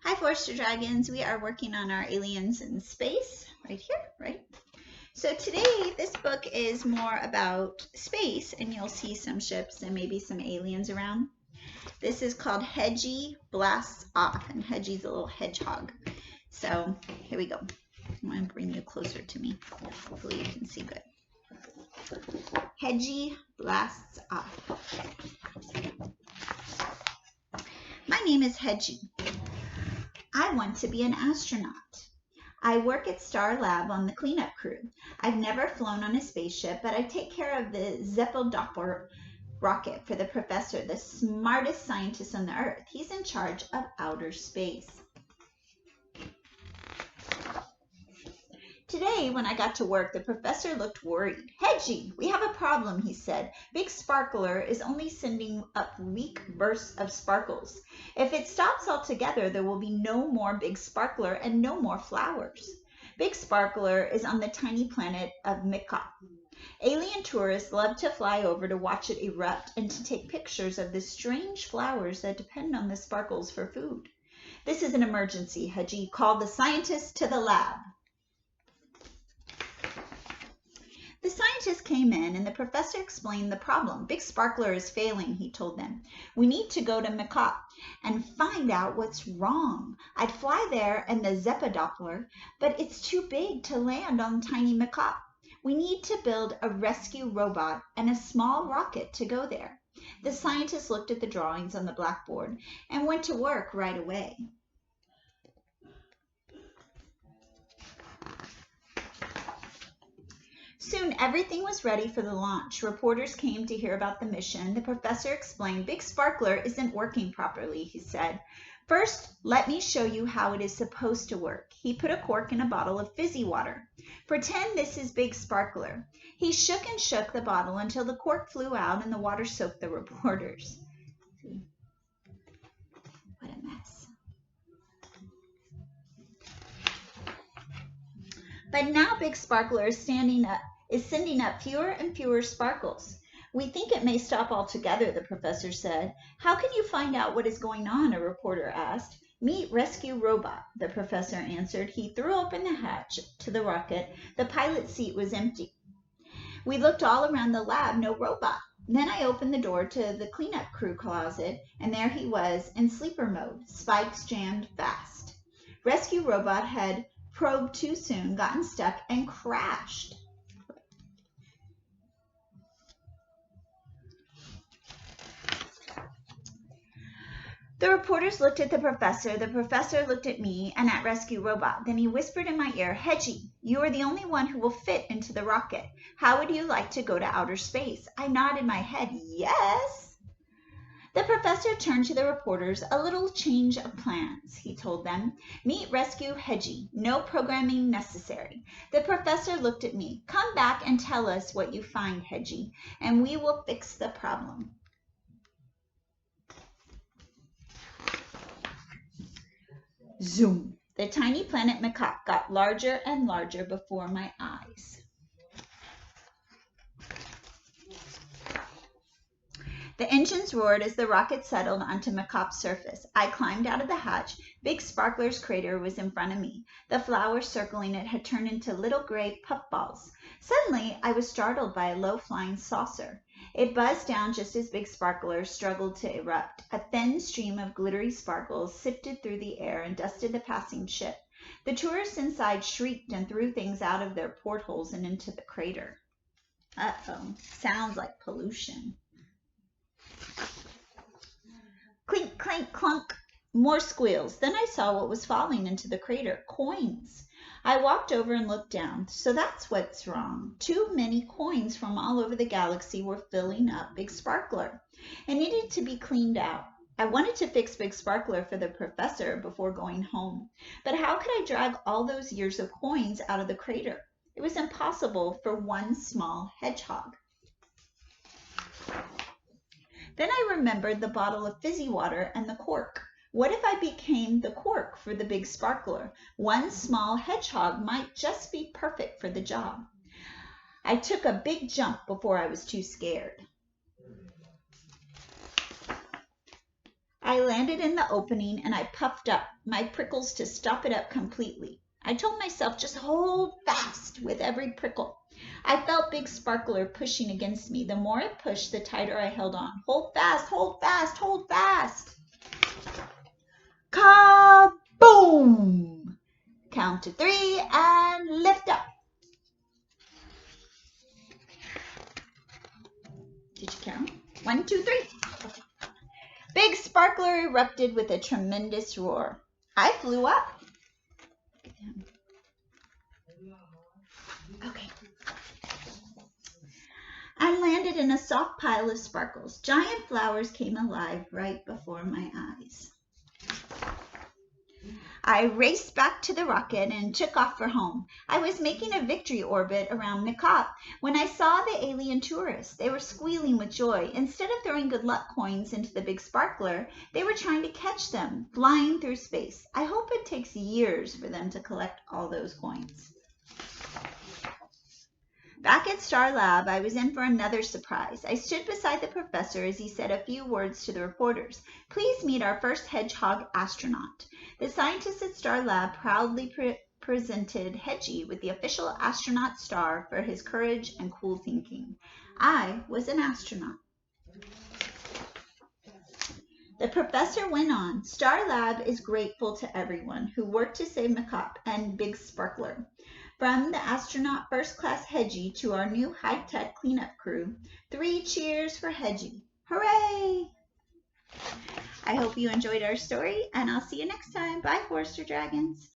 Hi, Forster Dragons. We are working on our aliens in space right here, right? So today, this book is more about space, and you'll see some ships and maybe some aliens around. This is called Hedgie Blasts Off, and Hedgie's a little hedgehog. So here we go. I'm going to bring you closer to me. Hopefully you can see good. Hedgie Blasts Off. My name is Hedgie. I want to be an astronaut. I work at Star Lab on the cleanup crew. I've never flown on a spaceship, but I take care of the Zeppelin rocket for the professor, the smartest scientist on the Earth. He's in charge of outer space. Today, when I got to work, the professor looked worried. Hedgie, we have a problem, he said. Big Sparkler is only sending up weak bursts of sparkles. If it stops altogether, there will be no more Big Sparkler and no more flowers. Big Sparkler is on the tiny planet of Mikop. Alien tourists love to fly over to watch it erupt and to take pictures of the strange flowers that depend on the sparkles for food. This is an emergency, Hedgie. Call the scientists to the lab. The scientists came in and the professor explained the problem. Big Sparkler is failing, he told them. We need to go to Mikop and find out what's wrong. I'd fly there and the Zeppelin, but it's too big to land on tiny Mikop. We need to build a rescue robot and a small rocket to go there. The scientists looked at the drawings on the blackboard and went to work right away. Soon everything was ready for the launch. Reporters came to hear about the mission. The professor explained, Big Sparkler isn't working properly, he said. First, let me show you how it is supposed to work. He put a cork in a bottle of fizzy water. Pretend this is Big Sparkler. He shook and shook the bottle until the cork flew out and the water soaked the reporters. See? What a mess. But now Big Sparkler is sending up fewer and fewer sparkles. We think it may stop altogether, the professor said. How can you find out what is going on? A reporter asked. Meet Rescue Robot, the professor answered. He threw open the hatch to the rocket. The pilot seat was empty. We looked all around the lab, no robot. Then I opened the door to the cleanup crew closet, and there he was in sleeper mode, spikes jammed fast. Rescue Robot had probed too soon, gotten stuck, and crashed. The reporters looked at the professor looked at me and at Rescue Robot. Then he whispered in my ear, Hedgie, you are the only one who will fit into the rocket. How would you like to go to outer space? I nodded my head, yes. The professor turned to the reporters. A little change of plans, he told them. Meet Rescue Hedgie. No programming necessary. The professor looked at me. Come back and tell us what you find, Hedgie, and we will fix the problem. Zoom. The tiny planet Mikop got larger and larger before my eyes. The engines roared as the rocket settled onto Mikop's surface. I climbed out of the hatch. Big Sparkler's crater was in front of me. The flowers circling it had turned into little gray puffballs. Suddenly, I was startled by a low-flying saucer. It buzzed down just as Big Sparkler struggled to erupt. A thin stream of glittery sparkles sifted through the air and dusted the passing ship. The tourists inside shrieked and threw things out of their portholes and into the crater. Uh-oh, sounds like pollution. Clink, clank, clunk. More squeals. Then I saw what was falling into the crater. Coins. I walked over and looked down. So that's what's wrong. Too many coins from all over the galaxy were filling up Big Sparkler. It needed to be cleaned out. I wanted to fix Big Sparkler for the professor before going home. But how could I drag all those years of coins out of the crater? It was impossible for one small hedgehog. Then I remembered the bottle of fizzy water and the cork. What if I became the cork for the Big Sparkler? One small hedgehog might just be perfect for the job. I took a big jump before I was too scared. I landed in the opening and I puffed up my prickles to stop it up completely. I told myself just hold fast with every prickle. I felt Big Sparkler pushing against me. The more it pushed, the tighter I held on. Hold fast, hold fast, hold fast. Kaboom! Count to 3 and lift up. Did you count? 1, 2, 3. Big Sparkler erupted with a tremendous roar. I flew up. Okay. I landed in a soft pile of sparkles. Giant flowers came alive right before my eyes. I raced back to the rocket and took off for home. I was making a victory orbit around Mikop when I saw the alien tourists. They were squealing with joy. Instead of throwing good luck coins into the Big Sparkler, they were trying to catch them, flying through space. I hope it takes years for them to collect all those coins. Back at Star Lab, I was in for another surprise. I stood beside the professor as he said a few words to the reporters. Please meet our first hedgehog astronaut. The scientists at Star Lab proudly presented Hedgie with the official astronaut star for his courage and cool thinking. I was an astronaut. The professor went on, Star Lab is grateful to everyone who worked to save Mikop and Big Sparkler. From the astronaut first class Hedgie to our new high-tech cleanup crew, 3 cheers for Hedgie. Hooray! I hope you enjoyed our story, and I'll see you next time. Bye, Forester Dragons.